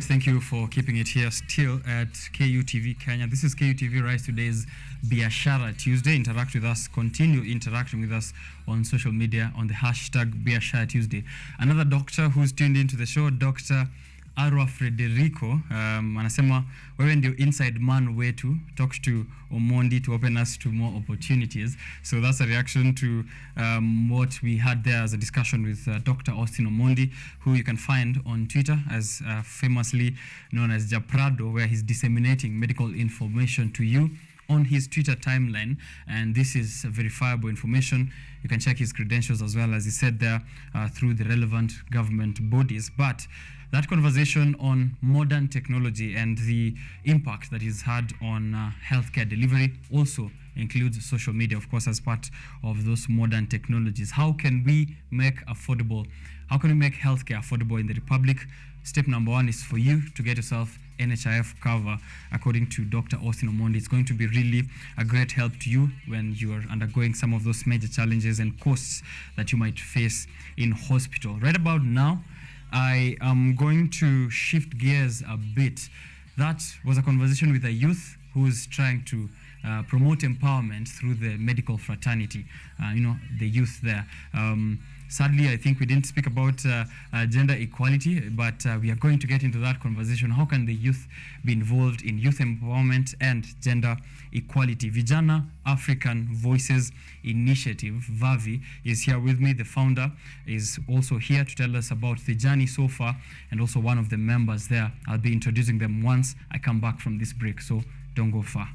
right, thank you for keeping it here still at KUTV Kenya. This is KUTV Rise. Today's Biashara Tuesday. Interact with us, continue interacting with us on social media on the hashtag Biashara Tuesday. Another doctor who's tuned into the show, Dr. Arwa Frederico, anasema wewe ndio inside man wetu, talks to Omondi to open us to more opportunities. So that's a reaction to what we had there as a discussion with Dr. Austin Omondi, who you can find on Twitter as famously known as Japrado, where he's disseminating medical information to you on his Twitter timeline, and this is verifiable information. You can check his credentials as well, as he said there, through the relevant government bodies. But that conversation on modern technology and the impact that it's had on healthcare delivery also includes social media, of course, as part of those modern technologies. How can we make healthcare affordable in the Republic? Step number one is for you to get yourself NHIF cover. According to Dr. Austin Omondi, it's going to be really a great help to you when you are undergoing some of those major challenges and costs that you might face in hospital. Right about now, I am going to shift gears a bit. That was a conversation with a youth who's trying to promote empowerment through the medical fraternity, the youth there. Sadly, I think we didn't speak about gender equality, but we are going to get into that conversation. How can the youth be involved in youth empowerment and gender equality? Vijana African Voices Initiative, VAVI, is here with me. The founder is also here to tell us about the journey so far, and also one of the members there. I'll be introducing them once I come back from this break, so don't go far.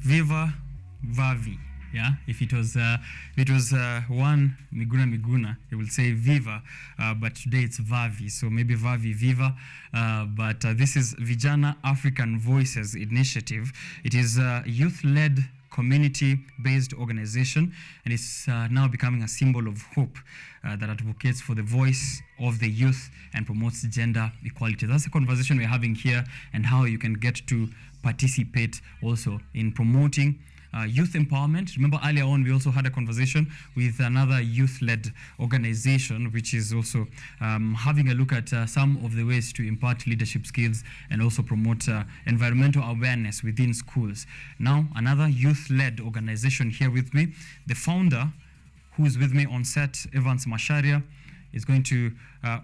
Viva VAVI. Yeah, if it was one Miguna, it will say Viva, but today it's VAVI, so maybe VAVI Viva, but this is Vijana African Voices Initiative. It is a youth-led community-based organization, and it's now becoming a symbol of hope that advocates for the voice of the youth and promotes gender equality. That's the conversation we're having here, and how you can get to participate also in promoting youth empowerment. Remember earlier on we also had a conversation with another youth-led organization, which is also having a look at some of the ways to impart leadership skills and also promote environmental awareness within schools. Now another youth-led organization here with me. The founder, who's with me on set, Evans Masharia, is going to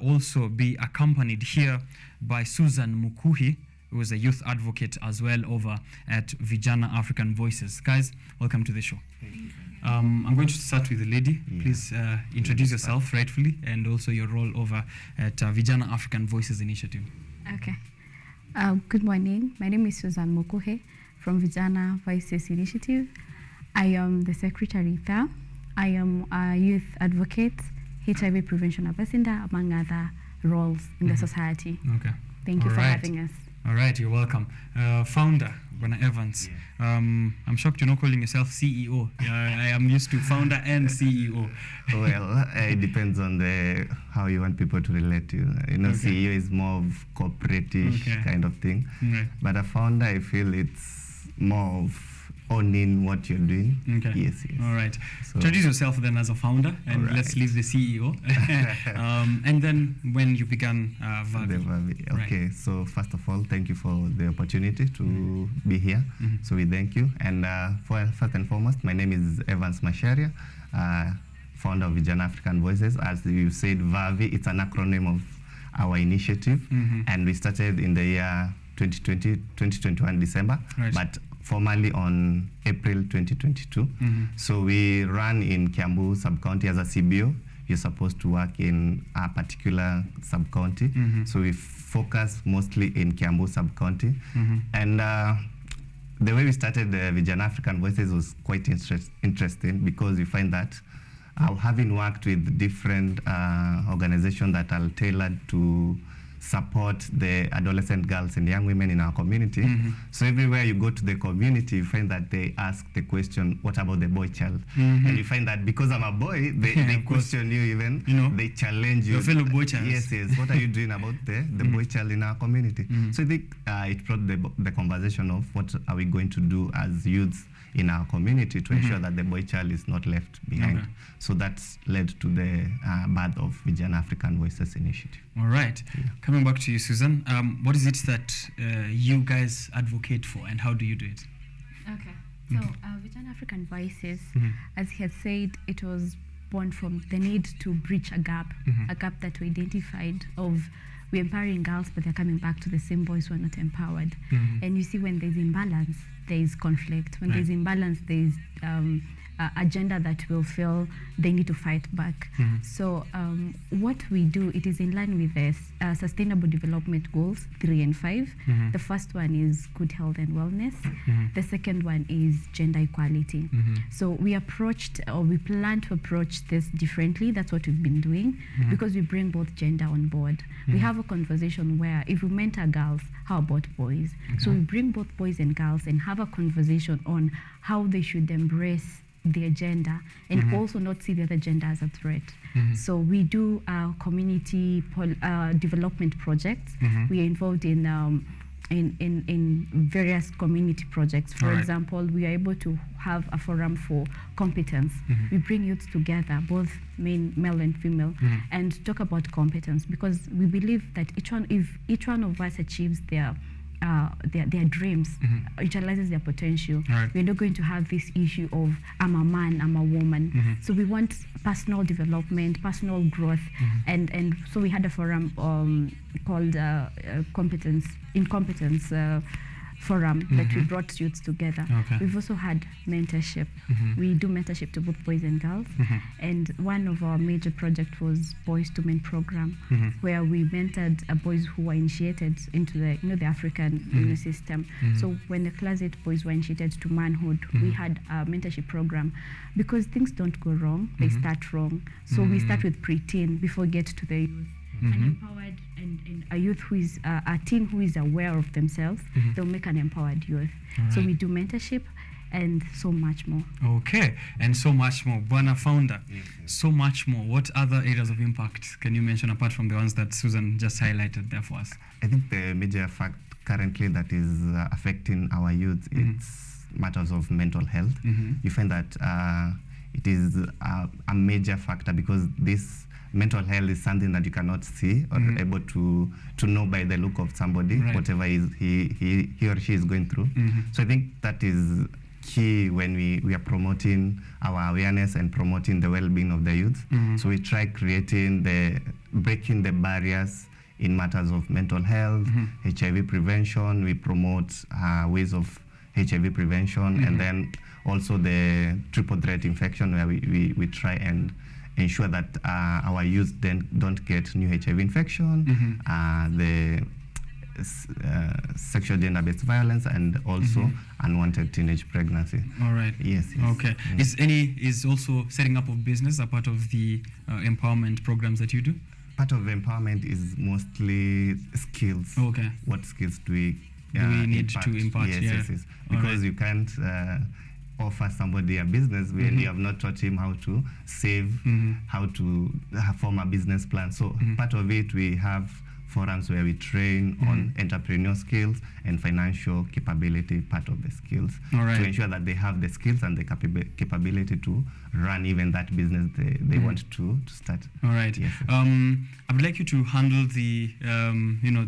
also be accompanied here by Susan Mukuhi, who is a youth advocate as well over at Vijana African Voices. Guys, welcome to the show. I'm going to start with the lady. Yeah. Please introduce yourself rightfully, and also your role over at Vijana African Voices Initiative. Okay. Good morning. My name is Susan Mukuhe from Vijana Voices Initiative. I am the secretary there. I am a youth advocate, HIV prevention ambassador, among other roles in the society. Okay. Thank you for having us. All right, you're welcome. Founder, Bwana Evans. Yeah. I'm shocked you're not calling yourself CEO. I am used to founder and CEO. Well, it depends on how you want people to relate to you. Okay. CEO is more of corporate-ish kind of thing. Right. But a founder, I feel it's more of owning what you're doing. Okay. Yes. All right. So introduce yourself then as a founder, and let's leave the CEO. And then when you began VAVI. The VAVI. Okay. Right. So first of all, thank you for the opportunity to be here. So we thank you. And first and foremost, my name is Evans Masharia, founder of Vijana African Voices. As you said, VAVI, it's an acronym of our initiative, and we started in the year 2021 December. Right. But formally on April 2022. So we run in Kiambu sub-county as a CBO. You're supposed to work in a particular sub-county. So we focus mostly in Kiambu sub-county. And the way we started Vijana African Voices was quite interesting, because we find that having worked with different organizations that are tailored to support the adolescent girls and young women in our community. So everywhere you go to the community, you find that they ask the question, what about the boy child? And you find that because I'm a boy, they question you even, they challenge you. Your fellow boy child. Yes, what are you doing about the boy child in our community? So I think it brought the conversation of what are we going to do as youths in our community to ensure that the boy child is not left behind. Okay. So that's led to the birth of Vijana African Voices initiative. All right. Coming back to you, Susan, what is it that you guys advocate for, and how do you do it? Okay. So Vijana African Voices, as he had said, it was born from the need to bridge a gap that we identified of we're empowering girls, but they're coming back to the same boys who are not empowered. And you see, when there's imbalance, there is conflict. When there's imbalance, there is agenda that will feel they need to fight back. So what we do, it is in line with the Sustainable Development Goals 3 and 5. The first one is good health and wellness. The second one is gender equality. So we approached, or we plan to approach this differently. That's what we've been doing, because we bring both gender on board. We have a conversation where if we mentor girls, how about boys? So we bring both boys and girls and have a conversation on how they should embrace their gender and also not see the other gender as a threat. So we do community development projects. We are involved in various community projects. For example, we are able to have a forum for competence. We bring youths together, both male and female, and talk about competence, because we believe that if each one of us achieves their dreams, utilizes their potential, we're not going to have this issue of I'm a man, I'm a woman. So we want personal development, personal growth, and so we had a forum called Incompetence Forum that we brought youths together. We've also had mentorship. We do mentorship to both boys and girls, and one of our major projects was Boys to Men program, where we mentored boys who were initiated into the African system. So when the class 8 boys were initiated to manhood, we had a mentorship program, because things don't go wrong, they start wrong. So we start with pre-teen before we get to the youth. An empowered and a youth who is a teen who is aware of themselves, they'll make an empowered youth. So we do mentorship and so much more. Okay, and so much more. Bwana Founder, so much more. What other areas of impact can you mention apart from the ones that Susan just highlighted there for us? I think the major fact currently that is affecting our youth, it's matters of mental health. You find that it is a major factor, because this mental health is something that you cannot see or able to know by the look of somebody, whatever he or she is going through. So I think that is key when we are promoting our awareness and promoting the well-being of the youth. So we try breaking the barriers in matters of mental health, HIV prevention. We promote ways of HIV prevention, and then also the triple threat infection, where we try and ensure that our youth then don't get new HIV infection, the sexual gender-based violence, and also unwanted teenage pregnancy. All right. Yes. Okay. Is also setting up of business a part of the empowerment programs that you do? Part of empowerment is mostly skills. Okay. What skills do we need to impart? Yes. Because you can't offer somebody a business when you have not taught him how to save, how to form a business plan. So part of it, we have forums where we train on entrepreneurial skills and financial capability, part of the skills, to ensure that they have the skills and the capability to run even that business they want to start. All right. Yes. I would like you to handle the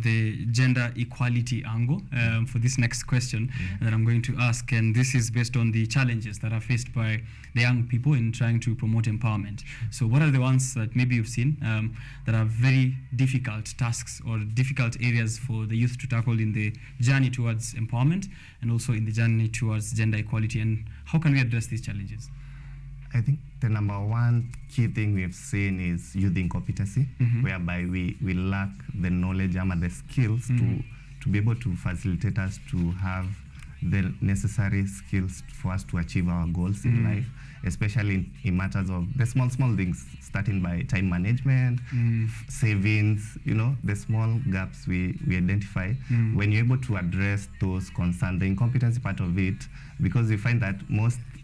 the gender equality angle for this next question that I'm going to ask, and this is based on the challenges that are faced by the young people in trying to promote empowerment. So what are the ones that maybe you've seen that are very difficult tasks or difficult areas for the youth to tackle in the journey towards empowerment and also in the journey towards gender equality, and how can we address these challenges? I think the number one key thing we've seen is youth incompetency, whereby we lack the knowledge and the skills to be able to facilitate us to have the necessary skills for us to achieve our goals in life, especially in matters of the small things, starting by time management, savings, the small gaps we identify. When you're able to address those concerns, the incompetency part of it, because we find that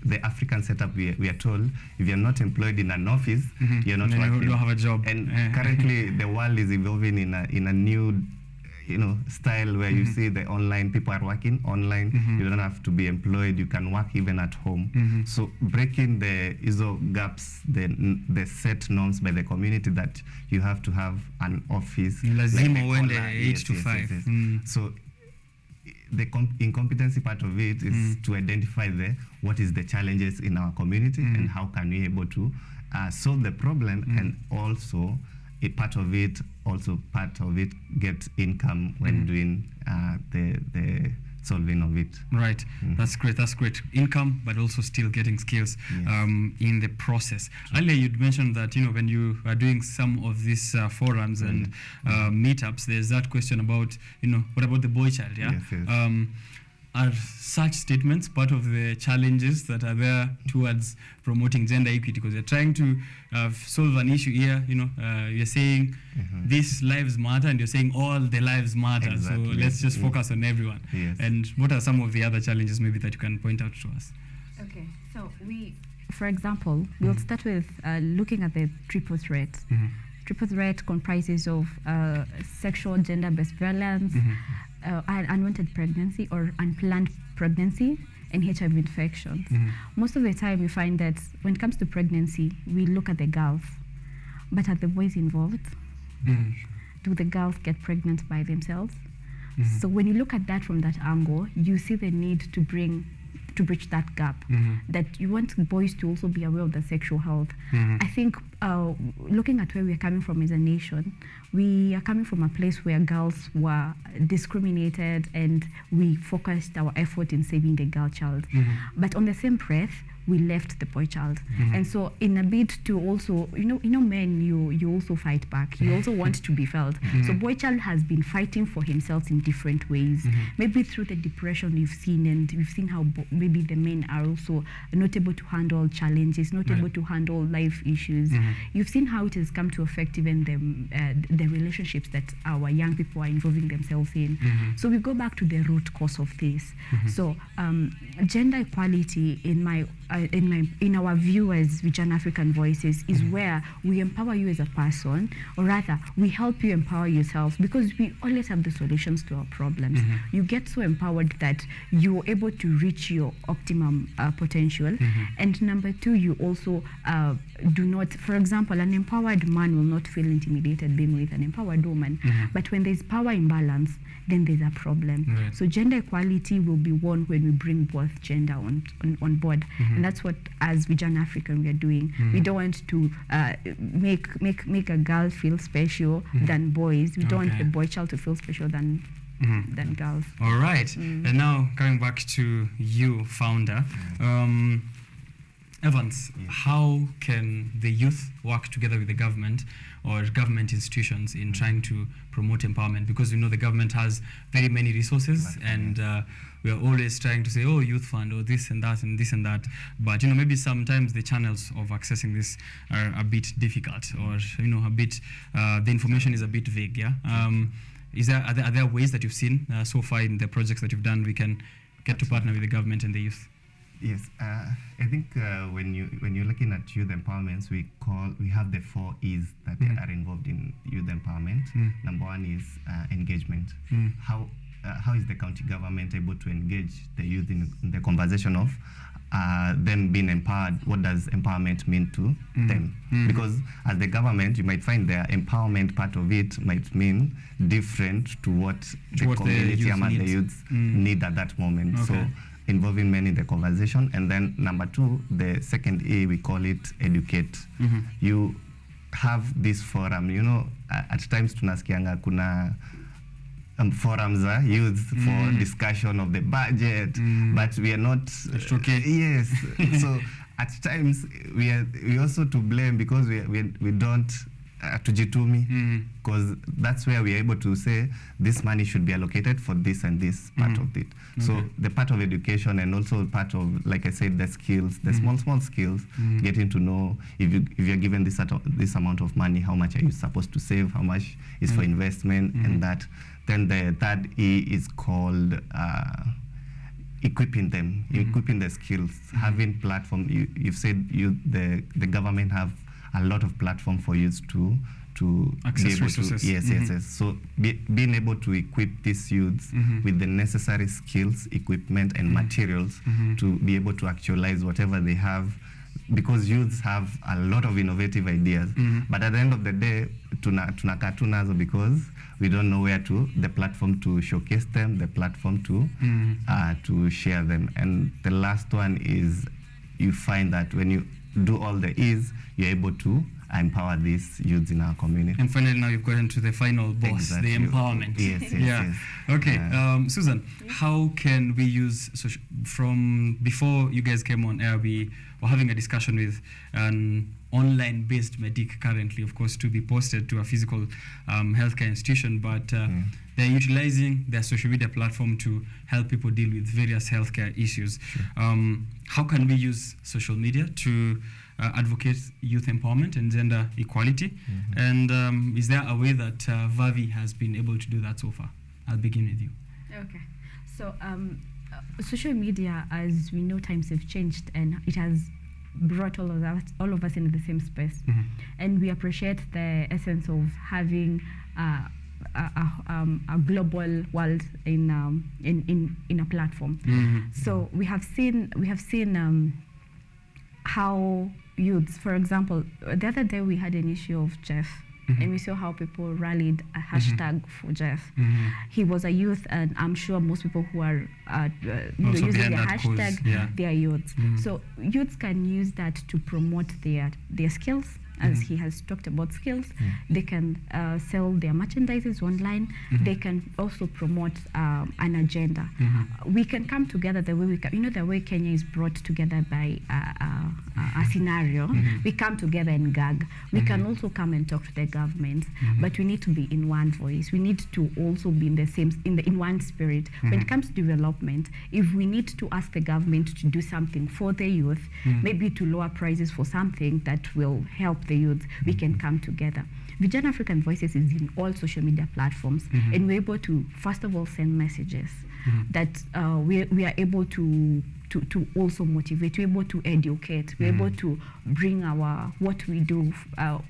the African setup, we are told, if you're not employed in an office, you're not working. You don't have a job. And currently, the world is evolving in a new style where you see the online, people are working online. You don't have to be employed. You can work even at home. So breaking the ISO gaps, the set norms by the community that you have to have an office. Lazima uende 8 to 5. So the incompetency part of it is to identify what is the challenges in our community and how can we able to solve the problem, and also part of it get income when doing the solving of it. Right. That's great. Income, but also still getting skills in the process. Earlier you'd mentioned that when you are doing some of these forums and meetups, there's that question about what about the boy child? Yeah. Yes. Are such statements part of the challenges that are there towards promoting gender equity? Because you're trying to solve an issue here. You're saying these lives matter, and you're saying all the lives matter. Exactly. So let's just focus on everyone. Yes. And what are some of the other challenges maybe that you can point out to us? Okay, so for example, we'll start with looking at the triple threat. Triple threat comprises of sexual gender-based violence, unwanted pregnancy or unplanned pregnancy, and HIV infections. Most of the time we find that when it comes to pregnancy, we look at the girls, but are the boys involved? Do the girls get pregnant by themselves? So when you look at that from that angle, you see the need to bridge that gap, that you want boys to also be aware of the sexual health. I think looking at where we are coming from as a nation, we are coming from a place where girls were discriminated, and we focused our effort in saving the girl child. But on the same breath, we left the boy child. And so in a bid to also, men, you also fight back. You also want to be felt. So boy child has been fighting for himself in different ways. Maybe through the depression we've seen, and we've seen how maybe the men are also not able to handle challenges, not able to handle life issues. You've seen how it has come to affect even the relationships that our young people are involving themselves in. So we go back to the root cause of this. So gender equality in our view as Vijana African Voices is where we empower you as a person, or rather we help you empower yourself, because we always have the solutions to our problems. You get so empowered that you're able to reach your optimum potential. And number two, you also do not, for example, an empowered man will not feel intimidated being with an empowered woman. But when there's power imbalance, then there's a problem. So gender equality will be won when we bring both gender on board. And that's what, as Vijana African, we are doing. We don't want to make a girl feel special than boys. We don't want the boy child to feel special than girls. All right. And now coming back to you, founder. Evans, how can the youth work together with the government or government institutions in trying to promote empowerment? Because we know the government has very many resources, and we are always trying to say, oh, youth fund, or this and that and this and that. But maybe sometimes the channels of accessing this are a bit difficult, or a bit the information is a bit vague. Yeah. Are there ways that you've seen so far in the projects that you've done we can get to partner with the government and the youth? Yes, I think when you're looking at youth empowerments, we have the 4 E's that are involved in youth empowerment. Number 1 is engagement. How is the county government able to engage the youth in the conversation of them being empowered? What does empowerment mean to them? Because as the government, you might find their empowerment part of it might mean different to what the community and the youth need at that moment. Okay. So involving men in the conversation. And then number 2, the second E, we call it educate. You have this forum, at times tunasikianga kuna forums are used for discussion of the budget, but we are not okay. Yes. So at times we also to blame because we don't tujitumi, because that's where we're able to say this money should be allocated for this and this part of it. So the part of education and also part of, like I said, the skills, the small skills, getting to know if you're given this amount of money, how much are you supposed to save, how much is for investment, and that. Then the third E is called equipping them, equipping the skills, having platform. You've said the government have a lot of platform for youth to access be able resources. to, yes. So being able to equip these youths with the necessary skills, equipment, and materials to be able to actualize whatever they have, because youths have a lot of innovative ideas, but at the end of the day, tunakaa tu nazo because we don't know where the platform to showcase them, the platform to share them. And the last one is, you find that when you do all the E's, you're able to empower these youths in our community. And finally, now you've gotten to the final boss, Exactly. the empowerment. Yes. Okay, Susan, how can we use from before you guys came on air, we were having a discussion with an online-based medic currently, of course, to be posted to a physical healthcare institution, but they're utilizing their social media platform to help people deal with various healthcare issues. Sure. How can we use social media to advocate youth empowerment and gender equality? And is there a way that VAVI has been able to do that so far? I'll begin with you. Okay. So social media, as we know, times have changed, and it has brought all of us into the same space. And we appreciate the essence of having a global world in a platform. So we have seen how youths, for example, the other day we had an issue of Jeff, and we saw how people rallied a hashtag for Jeff. He was a youth, and I'm sure most people who are using the hashtag, they are youths. So youths can use that to promote their skills. As he has talked about skills, they can sell their merchandises online. They can also promote an agenda. We can come together the way the way Kenya is brought together by a scenario. We come together and gag. We can also come and talk to the government, but we need to be in one voice. We need to also be in one spirit. When it comes to development, if we need to ask the government to do something for the youth, maybe to lower prices for something that will help the youth, we can come together. Vijana African Voices is in all social media platforms, and we're able to, first of all, send messages that we are able to also motivate, we're able to educate, we're able to bring what we do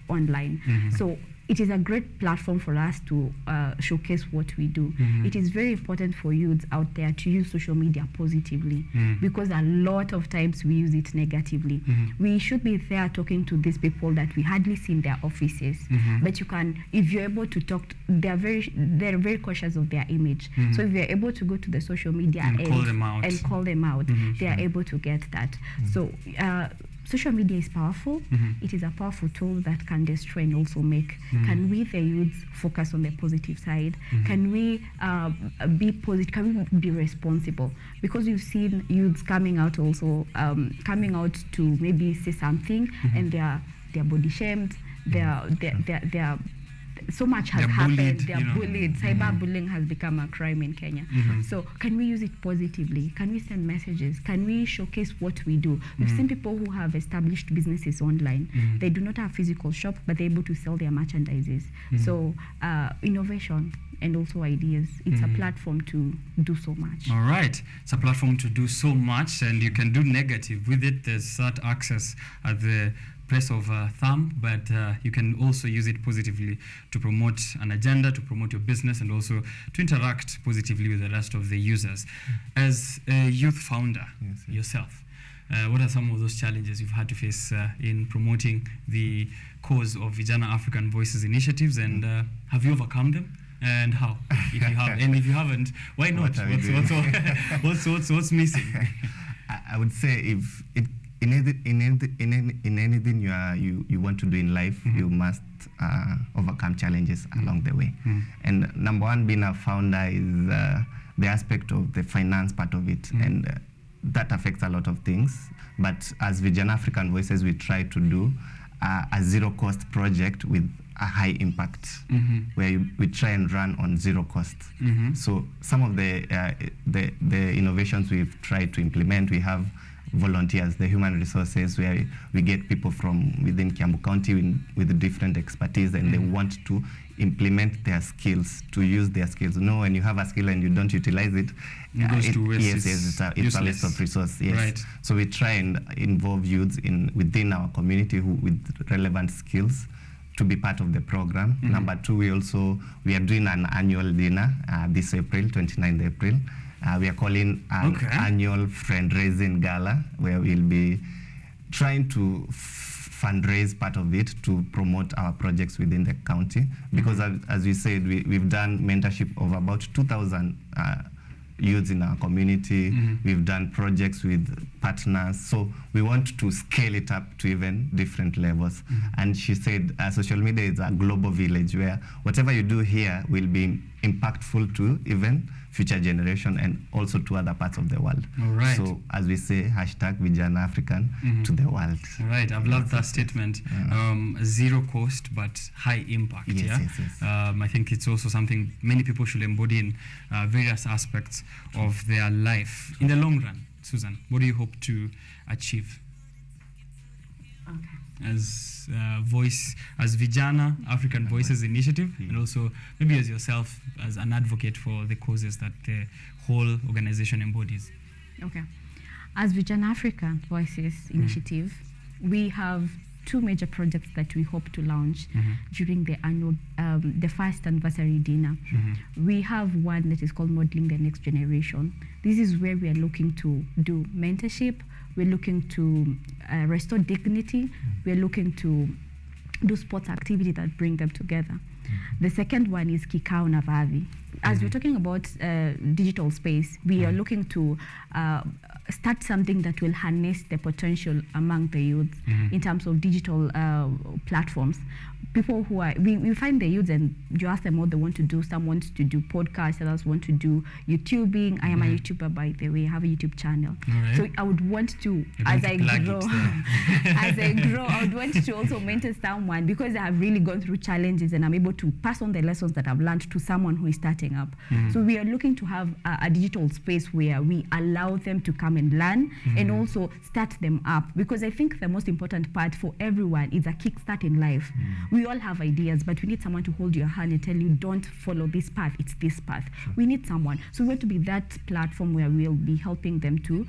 online. So it is a great platform for us to showcase what we do. It is very important for youths out there to use social media positively, because a lot of times we use it negatively. We should be there talking to these people that we hardly see in their offices, but you can, if you're able to talk, they're very cautious of their image. So if you're able to go to the social media and call them out, they are able to get that. So social media is powerful. It is a powerful tool that can destroy and also make. Can we, the youths, focus on the positive side? Can we be positive? Can we be responsible? Because we've seen youths coming out also, coming out to maybe say something, and they're body shamed. They're so much has happened. They are bullied. Cyberbullying has become a crime in Kenya. So can we use it positively? Can we send messages? Can we showcase what we do? We've seen people who have established businesses online. They do not have physical shop, but they're able to sell their merchandises. So innovation and also ideas. It's a platform to do so much. All right. It's a platform to do so much, and you can do negative with it. There's that access at the press of a thumb, but you can also use it positively to promote an agenda, to promote your business, and also to interact positively with the rest of the users. As a youth founder yourself, what are some of those challenges you've had to face in promoting the cause of Vijana African Voices initiatives, and have you overcome them? And how? If you have, and if you haven't, why not? What's missing? I would say if in anything you want to do in life, you must overcome challenges along the way. And number one, being a founder is the aspect of the finance part of it, and that affects a lot of things. But as Vijana African Voices, we try to do a zero-cost project with a high impact, where we try and run on zero cost. So some of the innovations we've tried to implement, we have volunteers, the human resources, where we get people from within Kiambu County with different expertise, and they want to implement their skills, to use their skills. When you have a skill and you don't utilize it, it goes to waste. It's a waste of resource. Yes. Right. So we try and involve youths within our community with relevant skills to be part of the program. Number two, we are doing an annual dinner this April, 29th April. We are calling an annual fundraising gala, where we'll be trying to fundraise part of it to promote our projects within the county. Because as we said, we've done mentorship of about 2,000 youths in our community. We've done projects with partners. So we want to scale it up to even different levels. And she said social media is a global village, where whatever you do here will be impactful to even future generation and also to other parts of the world. All right. So as we say, hashtag Vijana African to the world. All right. I've loved that statement. Zero cost, but high impact. Yes. I think it's also something many people should embody in various aspects of their life. In the long run, Susan, what do you hope to achieve? As Vijana African Voices initiative, and also maybe as yourself as an advocate for the causes that the whole organization embodies. Okay. As Vijana African Voices initiative, we have two major projects that we hope to launch during the annual, the first anniversary dinner. We have one that is called Modeling the Next Generation. This is where we are looking to do mentorship. We're looking to restore dignity. We're looking to do sports activity that bring them together. The second one is Kikao na VAVI. As we're talking about digital space, we are looking to start something that will harness the potential among the youth in terms of digital platforms. People who are, we find the youths and you ask them what they want to do. Some want to do podcasts, others want to do YouTubing. I am a YouTuber, by the way. I have a YouTube channel. Right. So I would want to, as I grow, I would want to also mentor someone, because I have really gone through challenges and I'm able to pass on the lessons that I've learned to someone who is starting up. So we are looking to have a digital space where we allow them to come and learn and also start them up, because I think the most important part for everyone is a kickstart in life. We all have ideas, but we need someone to hold your hand and tell you, don't follow this path, it's this path. We need someone. So we want to be that platform where we'll be helping them to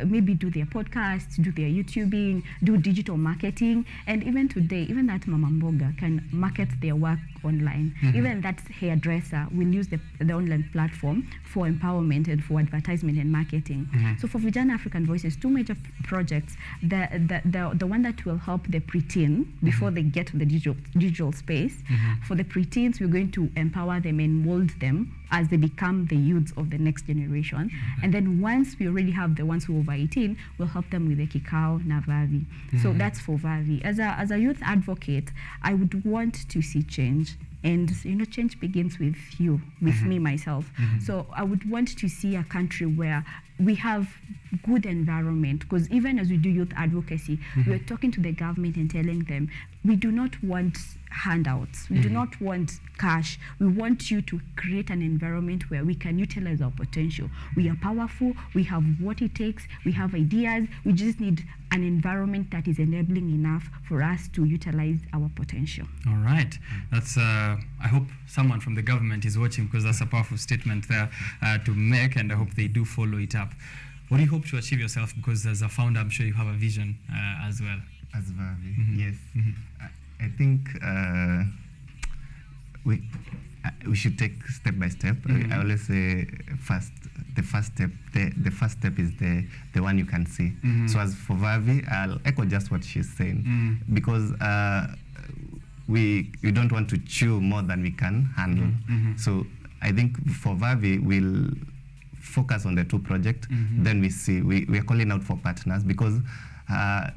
maybe do their podcasts, do their YouTubing, do digital marketing, and even today, even that Mama Mboga can market their work online. Even that hairdresser will use the online platform for empowerment and for advertisement and marketing. So for Vijana African Voices, two major projects. The one that will help the preteen before they get to the digital space. For the preteens, we're going to empower them and mold them as they become the youths of the next generation. And then once we already have the ones who are over 18, we'll help them with the Kikao na VAVI. So that's for VAVI. As a youth advocate, I would want to see change. And change begins with you, with me, myself. So I would want to see a country where we have good environment, because even as we do youth advocacy, we're talking to the government and telling them, we do not want handouts. We do not want cash. We want you to create an environment where we can utilize our potential. We are powerful. We have what it takes. We have ideas. We just need an environment that is enabling enough for us to utilize our potential. All right. That's, I hope someone from the government is watching, because that's a powerful statement there to make, and I hope they do follow it up. What do you hope to achieve yourself? Because as a founder, I'm sure you have a vision as well. As VAVI, yes. I think we should take step by step. I always say the first step is the one you can see. So as for VAVI, I'll echo just what she's saying, because we don't want to chew more than we can handle. So I think for VAVI, we'll focus on the two projects. Then we are calling out for partners, because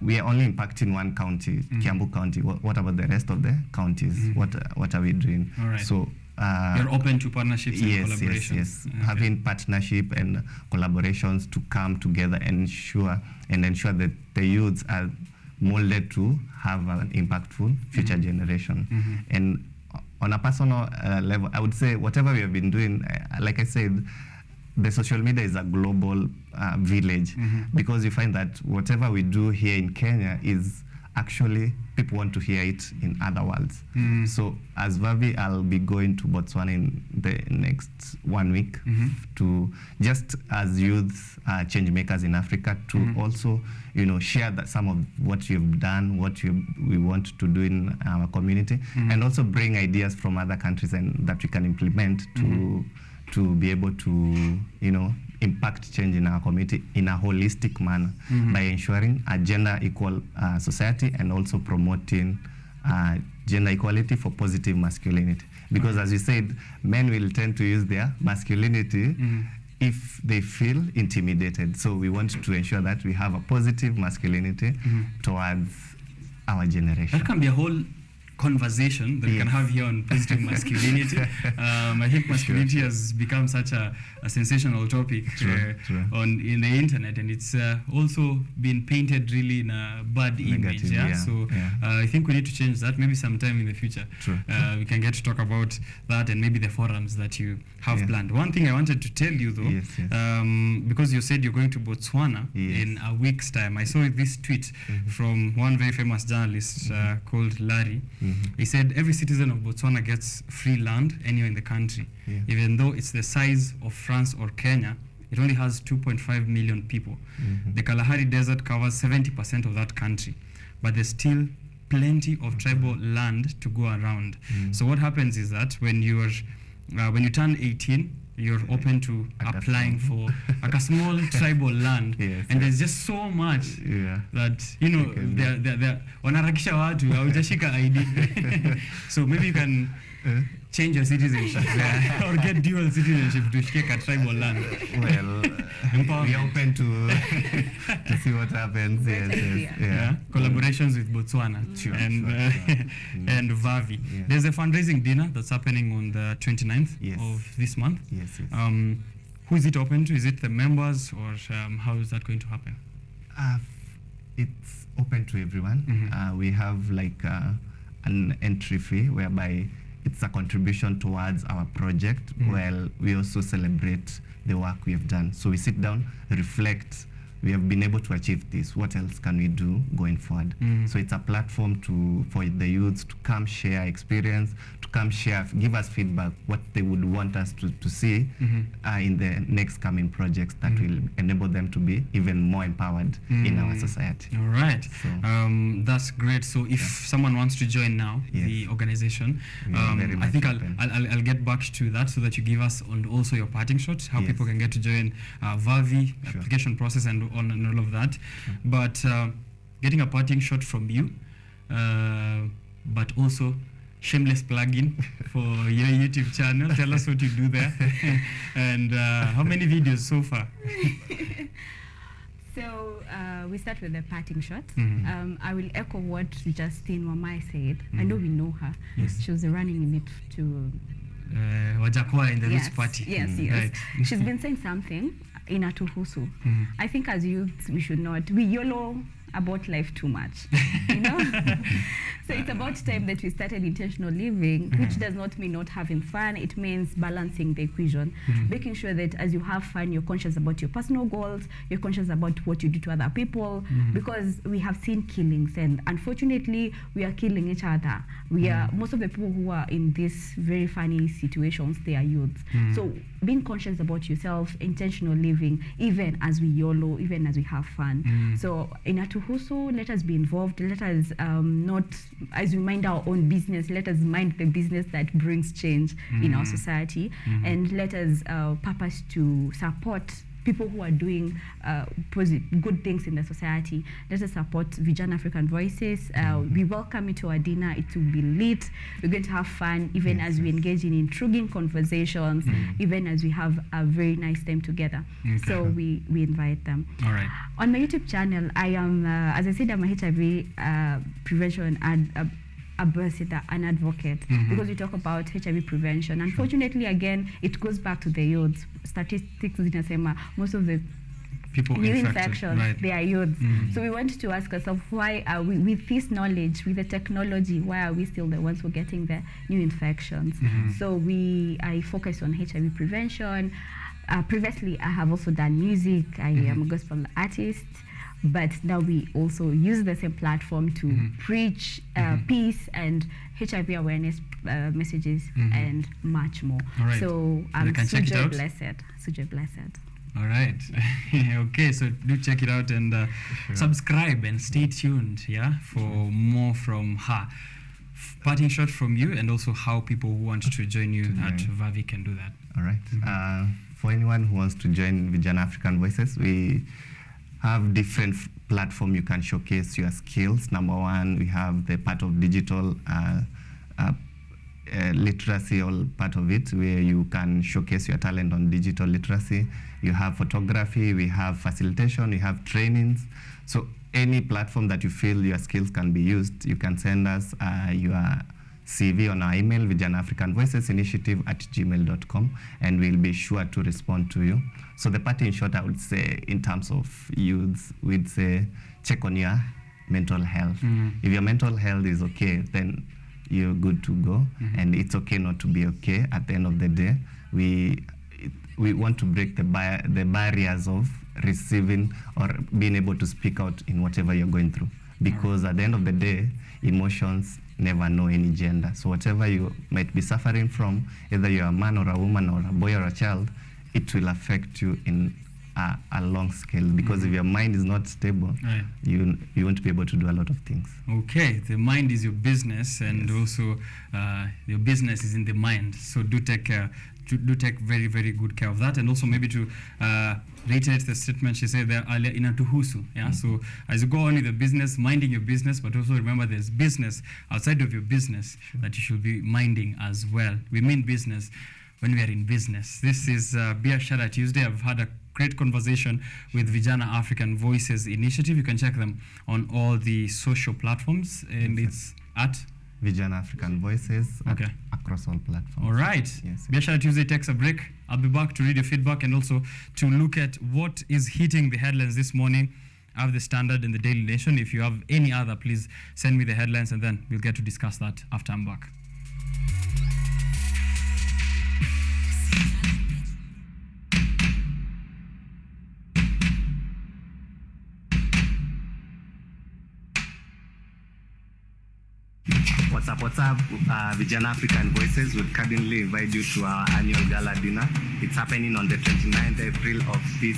we are only impacting one county, Kiambu County. What about the rest of the counties? What are we doing? All right. So you're open to partnerships and collaborations. Yes. Okay. Having partnership and collaborations to come together and ensure that the youths are molded to have an impactful future generation. And on a personal level, I would say whatever we have been doing, like I said, the social media is a global village, because you find that whatever we do here in Kenya is actually people want to hear it in other worlds. So as VAVI, I'll be going to Botswana in the next 1 week to just as youth change makers in Africa to also, you know, share that some of what you've done, what we want to do in our community, and also bring ideas from other countries and that we can implement to be able to, you know, impact change in our community in a holistic manner by ensuring a gender equal society and also promoting gender equality for positive masculinity. Because as you said, men will tend to use their masculinity if they feel intimidated. So we want to ensure that we have a positive masculinity towards our generation. That can be a whole conversation that we can have here on positive masculinity. I think masculinity has become such a sensational topic in the internet, and it's also been painted really in a bad image. So I think we need to change that. Maybe sometime in the future we can get to talk about that, and maybe the forums that you have planned. One thing I wanted to tell you though, because you said you're going to Botswana in a week's time, I saw this tweet from one very famous journalist called Larry. He said every citizen of Botswana gets free land anywhere in the country. Even though it's the size of France or Kenya, it only has 2.5 million people. The Kalahari Desert covers 70% of that country, but there's still plenty of tribal land to go around. So what happens is that when you turn 18, you're open to applying for like a small tribal land, and there's just so much that, you know, they're wanarakisha watu haujashika ID. So maybe you can change your citizenship or get dual citizenship to shake a tribal land. Well, we're open to see what happens. Collaborations with Botswana and VAVI. There's a fundraising dinner that's happening on the 29th of this month. Who is it open to? Is it the members, or how is that going to happen? It's open to everyone. We have like an entry fee whereby it's a contribution towards our project, while we also celebrate the work we have done. So we sit down, reflect, we have been able to achieve this, what else can we do going forward? So it's a platform for the youths to come share experience, to come share, give us feedback, what they would want us to see in the next coming projects that will enable them to be even more empowered in our society. All right, so, that's great. So if someone wants to join now, the organization, I think I'll get back to that so that you give us on also your parting shots, how people can get to join VAVI, application process and all of that. But getting a parting shot from you, but also shameless plug-in for your YouTube channel. Tell us what you do there and how many videos so far? So we start with the parting shot. I will echo what Justine Wamai said. I know we know her. She was running in it to Wajakwa in the Roots Party. Yes. Right. She's been saying something in Atuhusu. I think as youths we should not, we YOLO about life too much, you know. So it's about time that we started intentional living, which does not mean not having fun. It means balancing the equation, making sure that as you have fun, you're conscious about your personal goals, you're conscious about what you do to other people, because we have seen killings, and unfortunately we are killing each other. We are, most of the people who are in these very funny situations, they are youths. So being conscious about yourself, intentional living, even as we YOLO, even as we have fun. So in Atuhusu, let us be involved. Let us not, as we mind our own business, let us mind the business that brings change in our society, and let us purpose to support people who are doing good things in the society. Let us support Vijana African Voices. We welcome you to our dinner. It will be lit. We're going to have fun, even as we engage in intriguing conversations, even as we have a very nice time together. So we invite them. All right. On my YouTube channel, I am, as I said, I'm a HIV prevention ambassador, an advocate, because we talk about HIV prevention. Unfortunately, again, it goes back to the youth. Statistics zinasema most of the people new infected. infections, Right. they are youths. So we want to ask ourselves, why are we, with this knowledge, with the technology, why are we still the ones who are getting the new infections? So I focus on HIV prevention. Previously, I have also done music. I am a gospel artist. But now we also use the same platform to preach peace and HIV awareness messages and much more. All right. So I'm check it out. Sujoy Blessed. All right. Okay, so do check it out and subscribe and stay tuned, for more from her. Parting shot from you, and also how people who want to join you at VAVI can do that. All right. For anyone who wants to join Vijana African Voices, we have different platforms you can showcase your skills. Number one, we have the part of digital literacy, all part of it, where you can showcase your talent on digital literacy. You have photography, we have facilitation, you have trainings. So any platform that you feel your skills can be used, you can send us your CV on our email, vijanaafricanvoicesinitiative@gmail.com, and we'll be sure to respond to you. So the part in short, I would say, in terms of youths, we'd say check on your mental health. If your mental health is okay, then you're good to go, and it's okay not to be okay. At the end of the day, we want to break the barriers of receiving or being able to speak out in whatever you're going through, because at the end of the day, emotions never know any gender. So whatever you might be suffering from, either you're a man or a woman or a boy or a child, it will affect you in a long scale, because if your mind is not stable, you won't be able to do a lot of things. Okay, the mind is your business, and also your business is in the mind. So do take very, very good care of that. And also maybe to reiterate the statement she said there earlier, inatuhusu. So as you go on with the business, minding your business, but also remember there's business outside of your business that you should be minding as well. We mean business when we are in business. This is Biashara Tuesday. I've had a great conversation with Vijana African Voices initiative. You can check them on all the social platforms, and it's at Vijana African Voices across all platforms. All right. Yes. Biashara Tuesday takes a break. I'll be back to read your feedback and also to look at what is hitting the headlines this morning. I have the Standard and the Daily Nation. If you have any other, please send me the headlines, and then we'll get to discuss that after I'm back. What's up, Vijana African Voices would kindly invite you to our annual gala dinner. It's happening on the 29th April of this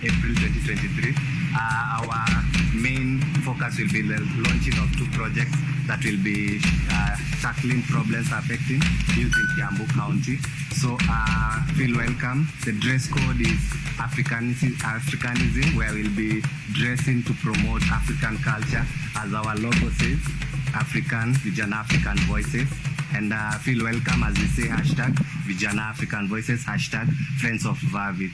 April 2023. Our main focus will be the launching of 2 projects that will be tackling problems affecting youth in Kiambu County. So feel welcome. The dress code is Africanism, where we'll be dressing to promote African culture, as our logo says, African, Vijana African Voices. And feel welcome as we say #Vijana African Voices, #Friends of VAVI.